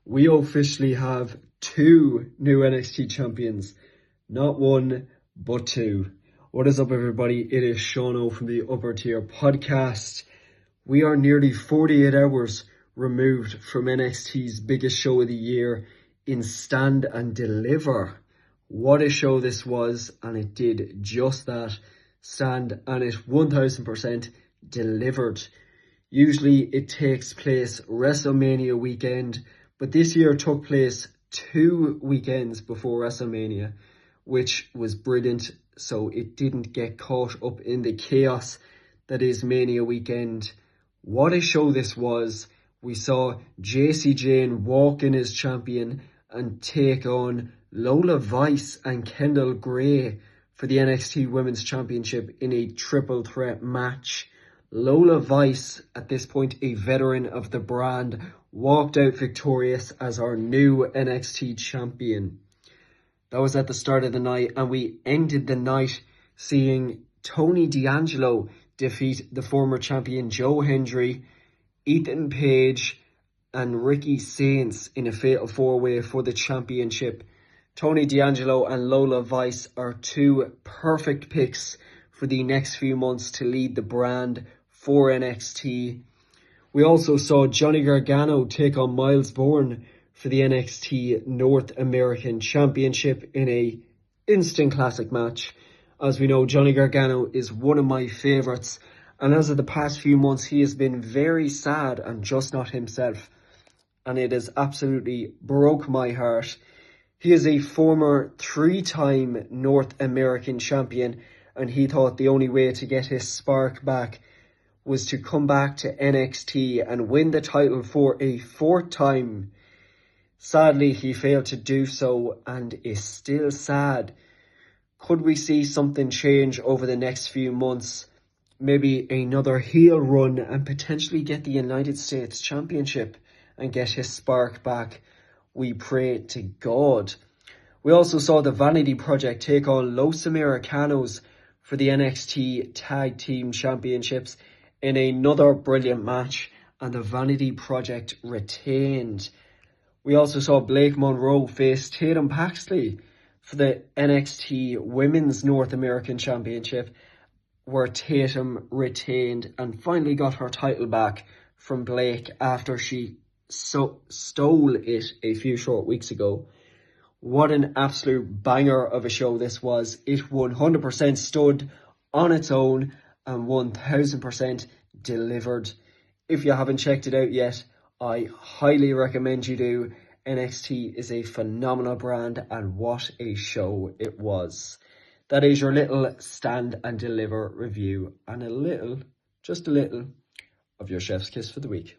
we officially have two new NXT champions. Not one, but two. What is up, everybody? It is Sean from the Upper Tier Podcast. We are nearly 48 hours removed from NXT's biggest show of the year in Stand and Deliver. What a show this was, and it did just that. Stand, and it 1000% delivered. Usually it takes place WrestleMania weekend, but this year took place 2 weekends before WrestleMania, which was brilliant, so it didn't get caught up in the chaos that is Mania weekend. What a show this was. We saw Jacy Jayne walk in as champion and take on Lola Vice and Kendall Gray for the NXT Women's Championship in a triple threat match. Lola Vice, at this point a veteran of the brand, walked out victorious as our new NXT champion. That was at the start of the night, and we ended the night seeing Tony D'Angelo defeat the former champion Joe Hendry, Ethan Page and Ricky Saints in a fatal four-way for the championship. Tony D'Angelo and Lola Vice are two perfect picks for the next few months to lead the brand for NXT. We also saw Johnny Gargano take on Miles Bourne for the NXT North American Championship in a instant classic match. As we know, Johnny Gargano is one of my favourites, and as of the past few months he has been very sad and just not himself, and it has absolutely broke my heart. He is a former 3-time North American champion, and he thought the only way to get his spark back was to come back to NXT and win the title for a 4th time. Sadly, he failed to do so and is still sad. Could we see something change over the next few months? Maybe another heel run and potentially get the United States Championship and get his spark back? We pray to God. We also saw the Vanity Project take on Los Americanos for the NXT Tag Team Championships in another brilliant match, and the Vanity Project retained. We also saw Blake Monroe face Tatum Paxley for the NXT Women's North American Championship, where Tatum retained and finally got her title back from Blake after she stole it a few short weeks ago. What an absolute banger of a show this was. It 100% stood on its own and 1000% delivered. If you haven't checked it out yet, I highly recommend you do. NXT is a phenomenal brand, and what a show it was. That is your little Stand and Deliver review, and just a little of your chef's kiss for the week.